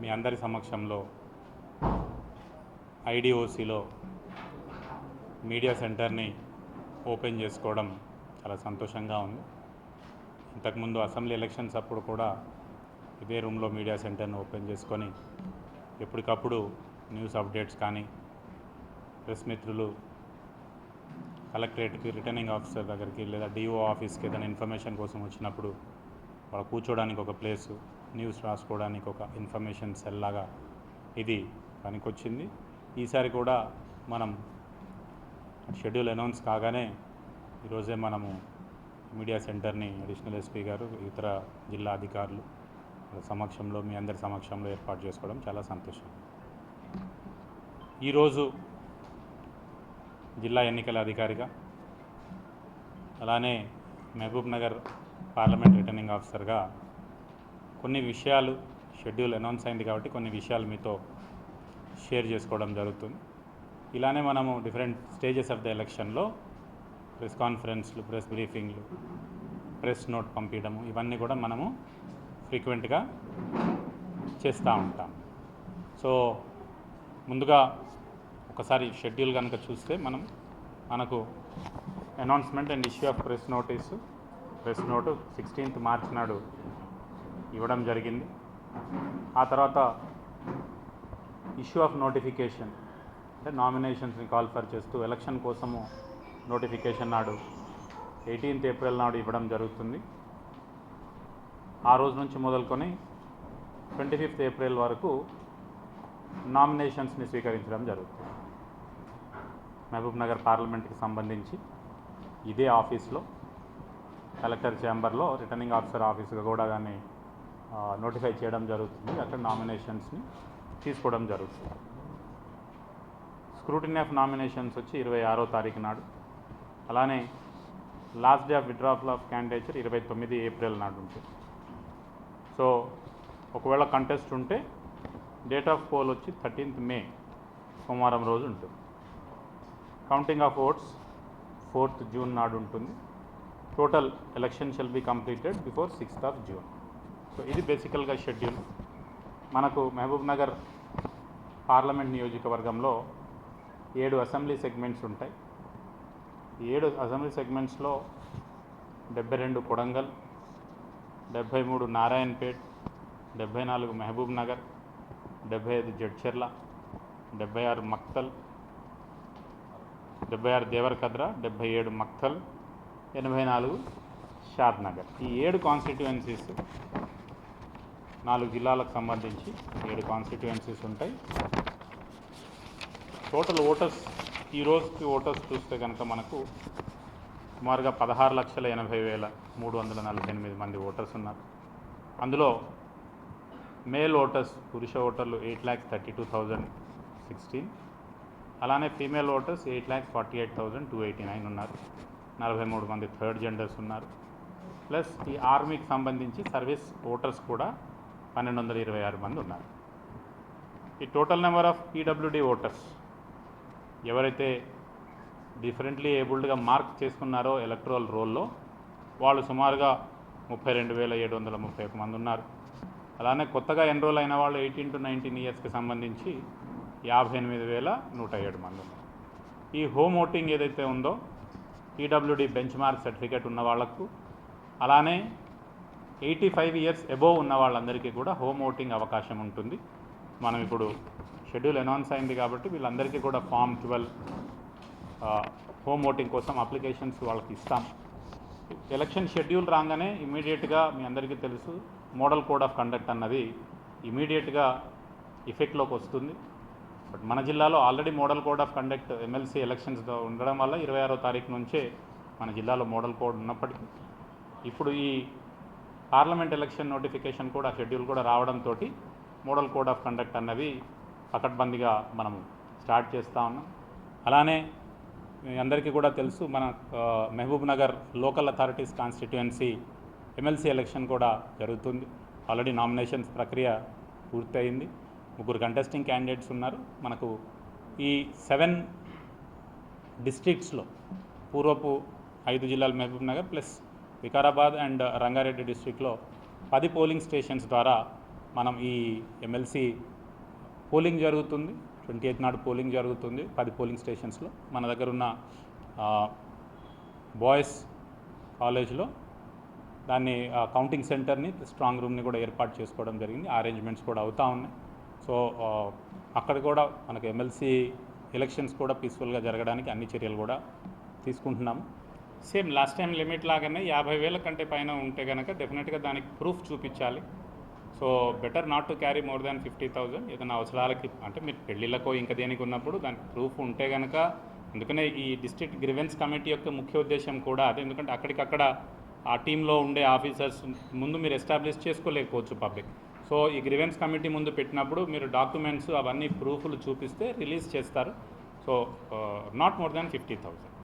మీ అందరి సమక్షంలో ఐడిఓసిలో మీడియా సెంటర్ని ఓపెన్ చేసుకోవడం చాలా సంతోషంగా ఉంది. ఇంతకుముందు అసెంబ్లీ ఎలక్షన్స్ అప్పుడు కూడా ఇదే రూమ్లో మీడియా సెంటర్ని ఓపెన్ చేసుకొని ఎప్పటికప్పుడు న్యూస్ అప్డేట్స్ కానీ ప్రెస్ మిత్రులు కలెక్టరేట్కి, రిటర్నింగ్ ఆఫీసర్ దగ్గరికి లేదా డిఓ ఆఫీస్కి ఏదైనా ఇన్ఫర్మేషన్ కోసం వచ్చినప్పుడు వాళ్ళు కూర్చోడానికి ఒక ప్లేసు, న్యూస్ రాసుకోవడానికి ఒక ఇన్ఫర్మేషన్ సెల్ లాగా ఇది పనికొచ్చింది. ఈసారి కూడా మనం షెడ్యూల్ అనౌన్స్ కాగానే ఈరోజే మనము మీడియా సెంటర్ని అడిషనల్ ఎస్పీ గారు, ఇతర జిల్లా అధికారులు సమక్షంలో, మీ అందరి సమక్షంలో ఏర్పాటు చేసుకోవడం చాలా సంతోషం. ఈరోజు జిల్లా ఎన్నికల అధికారిగా, అలానే మహబూబ్ నగర్ పార్లమెంట్ రిటర్నింగ్ ఆఫీసర్గా కొన్ని విషయాలు, షెడ్యూల్ అనౌన్స్ అయింది కాబట్టి కొన్ని విషయాలు మీతో షేర్ చేసుకోవడం జరుగుతుంది. ఇలానే మనము డిఫరెంట్ స్టేజెస్ ఆఫ్ ద ఎలక్షన్లో ప్రెస్ కాన్ఫరెన్స్లు, ప్రెస్ బ్రీఫింగ్లు, ప్రెస్ నోట్ పంపించడము, ఇవన్నీ కూడా మనము ఫ్రీక్వెంట్గా చేస్తూ ఉంటాం. సో ముందుగా ఒకసారి షెడ్యూల్ కనుక చూస్తే మనకు announcement and issue of press note 16th March నాడు ఇవ్వడం జరిగింది. ఆ తర్వాత ఇష్యూ ఆఫ్ నోటిఫికేషన్ అంటే నామినేషన్స్ని కాల్ఫర్ చేస్తూ ఎలక్షన్ కోసము నోటిఫికేషన్ నాడు 18th April నాడు ఇవ్వడం జరుగుతుంది. ఆ రోజు నుంచి మొదలుకొని 25th April వరకు నామినేషన్స్ని స్వీకరించడం జరుగుతుంది. మహబూబ్ నగర్ పార్లమెంట్కి సంబంధించి ఇదే ఆఫీస్లో, కలెక్టర్ ఛాంబర్లో రిటర్నింగ్ ఆఫీసర్ ఆఫీస్గా కూడా దాన్ని నోటిఫై చేయడం జరుగుతుంది. అక్కడ నామినేషన్స్ని తీసుకోవడం జరుగుతుంది. స్క్రూటినీ ఆఫ్ నామినేషన్స్ వచ్చి 26వ తారీఖు నాడు, అలానే last day of withdrawal of candidature 29 April నాడు ఉంటుంది. సో ఒకవేళ కంటెస్ట్ ఉంటే డేట్ ఆఫ్ పోల్ వచ్చి 13th May సోమవారం రోజు ఉంటుంది. Counting of votes 4th June నాడు ఉంటుంది. Total election shall be completed before 6th June. So ఇది బేసికల్గా షెడ్యూల్. మనకు మహబూబ్ నగర్ పార్లమెంట్ నియోజకవర్గంలో 7 అసెంబ్లీ సెగ్మెంట్స్ ఉంటాయి. 7 అసెంబ్లీ సెగ్మెంట్స్లో 72 కొడంగల్, 73 నారాయణపేట్, 74 మహబూబ్ నగర్, 75 జడ్చర్ల, 76 మక్తల్, 76 దేవరకద్ర, 77 మక్తల్, 84 షాద్ నగర్. ఈ 7 కాన్స్టిట్యుయెన్సీస్ 4 జిల్లాలకు సంబంధించి 7 కాన్స్టిట్యుయెన్సీస్ ఉంటాయి. టోటల్ ఓటర్స్ ఈ రోజుకి ఓటర్స్ చూస్తే కనుక మనకు సుమారుగా 16,80,348 మంది ఓటర్స్ ఉన్నారు. అందులో మేల్ ఓటర్స్, పురుష ఓటర్లు 8,32,016, అలానే ఫీమేల్ ఓటర్స్ 8,48,289 ఉన్నారు. 43 మంది థర్డ్ జెండర్స్ ఉన్నారు. ప్లస్ ఈ ఆర్మీకి సంబంధించి సర్వీస్ ఓటర్స్ కూడా 1,226 మంది ఉన్నారు. ఈ total number of PWD voters, ఎవరైతే డిఫరెంట్లీ ఏబుల్డ్గా మార్క్ చేసుకున్నారో ఎలక్టరల్ రోల్లో, వాళ్ళు సుమారుగా 32,731 మంది ఉన్నారు. అలానే కొత్తగా ఎన్రోల్ అయిన వాళ్ళు 18 to 19 yearsకి సంబంధించి 58,107 మంది ఉన్నారు. ఈ హోమ్ ఓటింగ్ ఏదైతే ఉందో పీడబ్ల్యూడీ బెంచ్ మార్క్ సర్టిఫికేట్ ఉన్న వాళ్లకు, అలానే 85 years అబోవ్ ఉన్న వాళ్ళందరికీ కూడా హోమ్ ఓటింగ్ అవకాశం ఉంటుంది. మనం ఇప్పుడు షెడ్యూల్ అనౌన్స్ అయింది కాబట్టి వీళ్ళందరికీ కూడా Form 12 హోమ్ ఓటింగ్ కోసం అప్లికేషన్స్ వాళ్ళకి ఇస్తాం. ఎలక్షన్ షెడ్యూల్ రాగానే ఇమీడియట్గా మీ అందరికీ తెలుసు మోడల్ కోడ్ ఆఫ్ కండక్ట్ అన్నది ఇమీడియట్గా ఎఫెక్ట్లోకి వస్తుంది. బట్ మన జిల్లాలో already model code of conduct MLC elections ఉండడం వల్ల 26వ తారీఖు నుంచే మన జిల్లాలో మోడల్ కోడ్ ఉన్నప్పటికీ ఇప్పుడు ఈ పార్లమెంట్ ఎలక్షన్ నోటిఫికేషన్ కూడా, షెడ్యూల్ కూడా రావడంతో మోడల్ కోడ్ ఆఫ్ కండక్ట్ అన్నవి పకడ్బందీగా మనం స్టార్ట్ చేస్తూ ఉన్నాం. అలానే మీ అందరికీ కూడా తెలుసు మన Mahabubnagar local authorities constituency MLC election కూడా జరుగుతుంది. ఆల్రెడీ నామినేషన్స్ ప్రక్రియ పూర్తయింది. 3 కంటెస్టింగ్ క్యాండిడేట్స్ ఉన్నారు. మనకు ఈ 7 డిస్ట్రిక్ట్స్లో పూర్వపు 5 జిల్లాలు మహబూబ్ నగర్ ప్లస్ వికారాబాద్ అండ్ రంగారెడ్డి డిస్ట్రిక్ట్లో 10 పోలింగ్ స్టేషన్స్ ద్వారా మనం ఈ ఎమ్మెల్సీ పోలింగ్ జరుగుతుంది, 28 నాడు పోలింగ్ జరుగుతుంది 10 పోలింగ్ స్టేషన్స్లో. మన దగ్గర ఉన్న బాయ్స్ కాలేజ్లో దాన్ని కౌంటింగ్ సెంటర్ని, స్ట్రాంగ్ రూమ్ని కూడా ఏర్పాటు చేసుకోవడం జరిగింది. అరేంజ్మెంట్స్ కూడా అవుతూ ఉన్నాయి. సో అక్కడ కూడా మనకు ఎమ్మెల్సీ ఎలక్షన్స్ కూడా పీస్ఫుల్గా జరగడానికి అన్ని చర్యలు కూడా తీసుకుంటున్నాము. సేమ్ లాస్ట్ టైం లిమిట్ లాగానే 50,000 కంటే పైన ఉంటే కనుక డెఫినెట్గా దానికి ప్రూఫ్ చూపించాలి. So better not to carry more than 50,000. ఏదైనా అవసరాలకి అంటే మీరు పెళ్ళిళ్ళకో ఇంకా దేనికి ఉన్నప్పుడు దానికి ప్రూఫ్ ఉంటే కనుక, అందుకనే ఈ డిస్ట్రిక్ట్ గ్రివెన్స్ కమిటీ యొక్క ముఖ్య ఉద్దేశం కూడా అదే. ఎందుకంటే అక్కడికక్కడ ఆ టీంలో ఉండే ఆఫీసర్స్ ముందు మీరు ఎస్టాబ్లిష్ చేసుకోలేకపోవచ్చు పబ్లిక్. సో ఈ గ్రివెన్స్ కమిటీ ముందు పెట్టినప్పుడు మీరు డాక్యుమెంట్స్ అవన్నీ ప్రూఫ్లు చూపిస్తే రిలీజ్ చేస్తారు. So not more than 50,000.